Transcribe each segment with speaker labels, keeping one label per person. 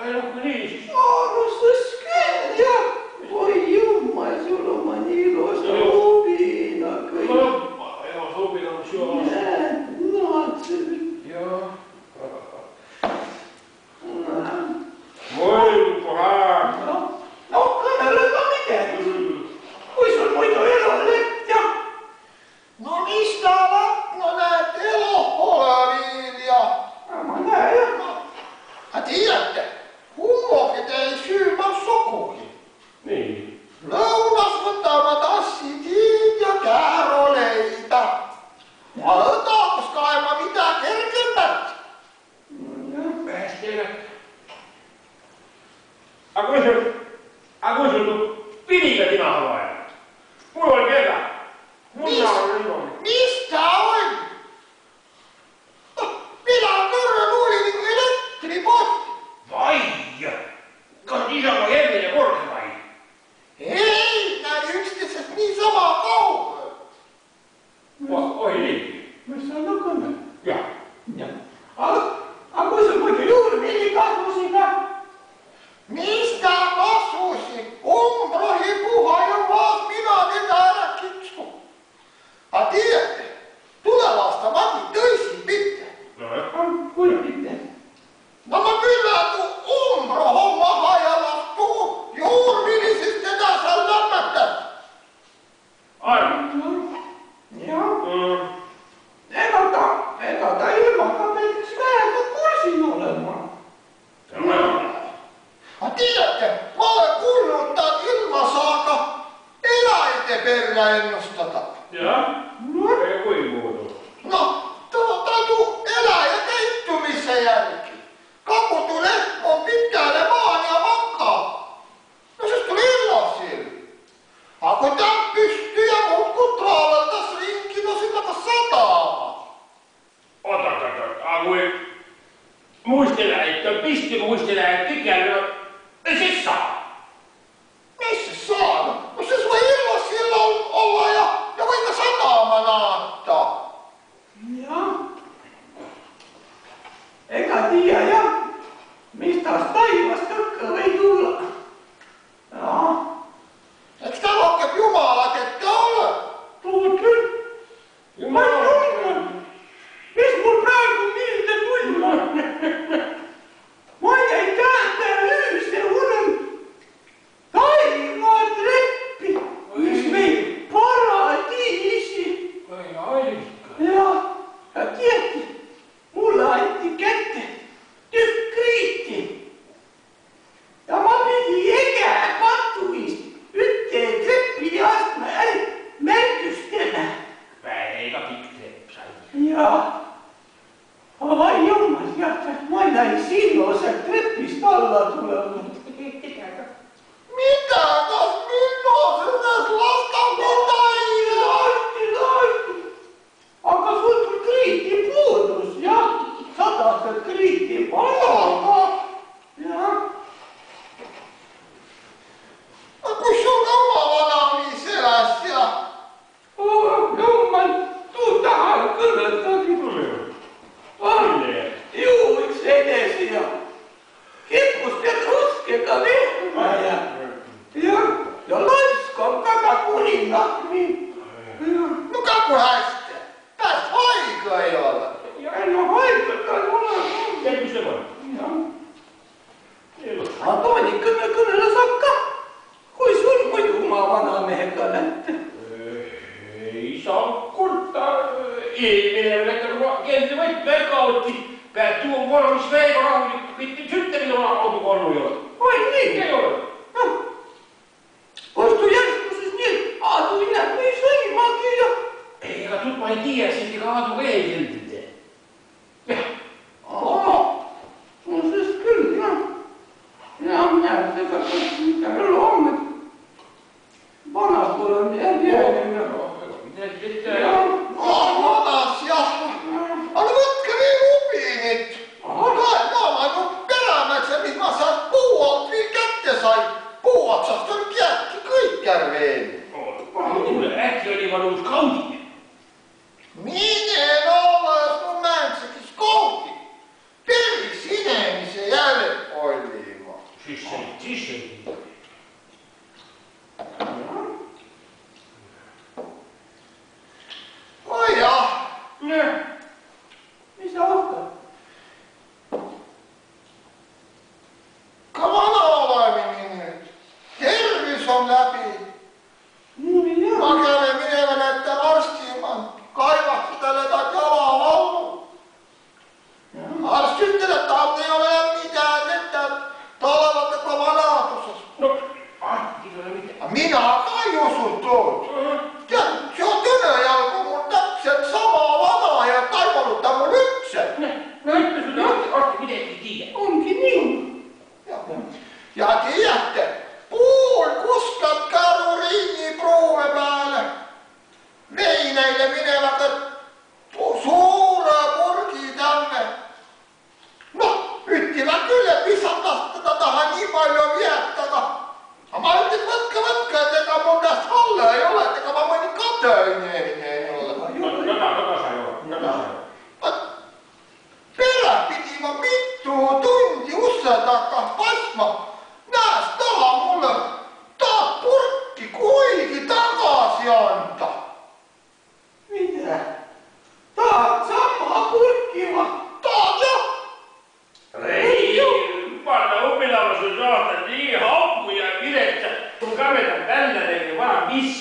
Speaker 1: Ei no kun niin siis.
Speaker 2: Arvostus kyllä. Voi jumma, sulla on niin iloista lupina.
Speaker 1: Loppa, joo, lupina on syö.
Speaker 2: Natsi.
Speaker 1: Joo. Voi pahaa.
Speaker 2: No, kannallepa mitään. Kuis on muita eloletja?
Speaker 3: No mistä no näet eloholeviilia?
Speaker 2: Mä näen.
Speaker 3: Ja tiedätte, kummokit ei syymä sokukin.
Speaker 1: Niin.
Speaker 3: Lounasvotama tassitiin ja kääroleitä. Ja otakoska aivan mitään kerkempät.
Speaker 1: Päästeenä. Kun sun pidikä tina havailla? Mulla oli kerran.
Speaker 3: Mistä on? Minä on kerran luulin niin kuin elektripotti.
Speaker 1: Vaija! Kas isä on Hemminen korke vai?
Speaker 3: Ei, näin yksityiset niin samaa kauan.
Speaker 1: Oi niin.
Speaker 2: Missä on nokana?
Speaker 1: Ja.
Speaker 2: Kuis on muita juuri milikasvusina?
Speaker 3: Mistä kasvusi? Umbrohi puha jo vaan minä ne täällä kitsu. Ja tiedätte, tulevasta mäkin töisin pitää.
Speaker 2: Kuinka pitää?
Speaker 3: No mä kyllä umbro-homma hajalastuu juurvillisistä tässä lämmättä.
Speaker 1: Aivan.
Speaker 2: Joo. En ota ilman kapeiksi vähän kursin olemaan.
Speaker 3: Ja tiedätte, mä olen kuullut tän ilmasaaka eläinten perä ennustata.
Speaker 1: Ja? No? Ei kuin muutu.
Speaker 3: No, täytyy elää ja keittymisen jälki. Kakutu lehmon pitkälle maan ja makaa. No siis tuli illasille. Kun tän pystyy ja muut kutraavaltas rinkin, no sillä sataa.
Speaker 1: Ota. Muisteläittö, pistikö muisteläittö ikällä? Se saa.
Speaker 3: Missä saa? No se voi illasilla olla ja vaikka sataama naattaa.
Speaker 2: Joo. Eikä tiedä ja mistä taivasta voi tulla. Joo.
Speaker 3: Eikö tää rohkeat jumalat, etkä ole?
Speaker 2: Tullut kyllä. Mä tunnen. Mis mun praegu miltä tulla? Mä jäin täältä ylös ja unen taivaan treppi. Mis vei paratiisi. Ja tietti, mulla aitti kättä tykkriitti. Ja mä pidin ekää kattuista yhteen treppiin asti mä märkystänä.
Speaker 1: Päivä piktrepsai.
Speaker 2: Ja ai jummas jaksat, mä näin silloin se treppistä alla tulemaan.
Speaker 3: Mitä? Kas minua se tässä lastaa
Speaker 2: Laisti. Aga sul tuli kriiti puudus ja sataset kriiti palaa. Ja
Speaker 3: kun sun oma vana niin seläs ja...
Speaker 2: jumman, tuu tähän kyllästäkin. Juu, yksi edesi ja kippusten rusketa lehmää ja laiskon kaka kuningat.
Speaker 3: No kaku häistä. Tästä aika ei ole.
Speaker 2: Ja en oo haikata, mulla on.
Speaker 1: Eikö se voi?
Speaker 2: Antoni kyllä sakka. Kui sun mujumaa vanha mehkä näette?
Speaker 1: Ei saa kurttaa. Ei meillä kenties voit verkautti. Päättyy on valmis Veijo Rauli. Pitti syttärin olla autokonnu jo.
Speaker 2: Ai niin?
Speaker 1: Ei ole.
Speaker 2: Poistu järjestus niin, aatu minä niin söimaakin ja...
Speaker 1: Eikä tut vain tiedä, että kaatu veijeltitä.
Speaker 2: No siis kyllä. Ja minä tekä mitä meillä on. Vanhas puolella en tiedä enemmän.
Speaker 1: Mitä sitten?
Speaker 3: Vanas ja... Anna vatke niin upiinit. Kai mä oon perämäksä, missä mä saan puualta niin kätte sai. Puuaksasta on kiäkki Kaikjärveen.
Speaker 1: Mulle äkki oli vaan uusi kauti.
Speaker 3: Minä olla, jos mun mäntsäkin skouti. Peli sinemisen jälleen oli.
Speaker 1: Tisseli.
Speaker 3: Oi jah.
Speaker 2: Mis sa ootad?
Speaker 3: Ka vana olemine nüüd. Tervis on läbi. Ma käin minema näitan arsti, ma kaivaksidele ta jala vallu. Arst ütleb, et ta ei ole midagi, et ta olevat ka vanaduses.
Speaker 1: No, arstid ei ole midagi.
Speaker 3: Mina ka ei usu tood. Tead, see on tõnejalgu mul täpselt sama vana ja ta ei valuta mul üldse.
Speaker 1: No ütle sulle arsti midagi ei tiia.
Speaker 2: Ongi nii.
Speaker 3: Ja tiiätte, pool kuskab karuriini proove peale. Veineile minevad suure purgi tämme. Noh, ütlevad küll, et visatast teda taha nii palju vietada. Aga ma ütlen, võtke, et ega mul käest alla ei ole, ega ma mõni kade ei ole.
Speaker 1: Nada sa ei ole.
Speaker 3: Pere pidi ma mitu tundi usse taga pasma. Näes taha mulle, tahad purki kuigi tagasi anda.
Speaker 2: Mida? Tahad sama purki ma?
Speaker 3: Tahad jah?
Speaker 1: Ei, panna õpilane sul saata nii happu ja viletsa. Sul kämedab vällane vana miss.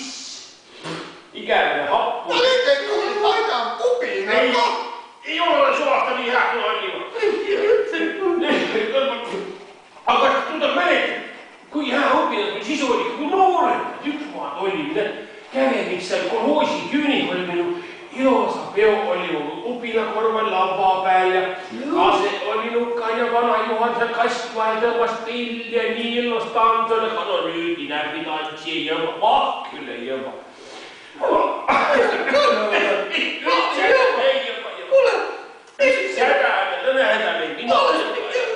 Speaker 1: Igavene happu.
Speaker 3: Ta nüüd ei tule aina kubina ka.
Speaker 1: Ei ole suhasta nii hea, kui oli. Aga kas tuleb mäletada, kui hea õpilane meil siis oli, kui noored tükkmaad oli. Kävemiks seal kolhoosi küünik oli minu ilosa peo oli mu õpilakorval lamba peal ja kase oli nukkan ja vana Juhan seal kastma ja tõmbas pilli ja nii ilus tantole. No nüüd ei näe midagi ei jõua, küll ei jõua.
Speaker 2: Kuule,
Speaker 1: Seda me tõnehädale ei
Speaker 2: ma olen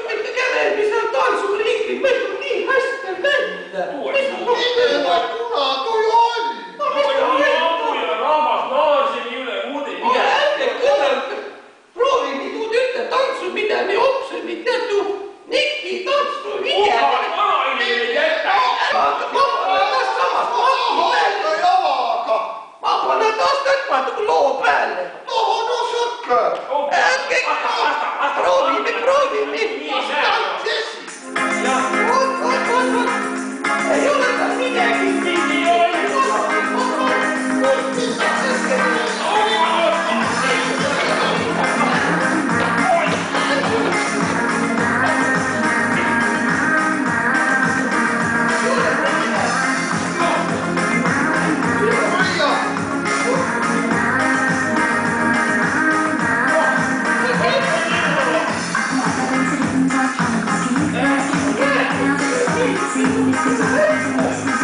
Speaker 2: mitte kävemise tantsuringi, meil on nii hästi välja.
Speaker 3: Minema kuna tuli all.
Speaker 1: Abu ja rahvas naarseni üle muude midagi.
Speaker 2: Proovi minut ütle tantsu midagi otse, mitte tu Niki tantsu midagi.
Speaker 1: Vana inimene jätta.
Speaker 2: Ma panen taas samast mahku välja.
Speaker 3: Jalaga.
Speaker 2: Ma panen taas tõkmatu loo peale.
Speaker 3: No sõkke.
Speaker 2: Proovime. Ei ole tal midagi.
Speaker 4: Thank you.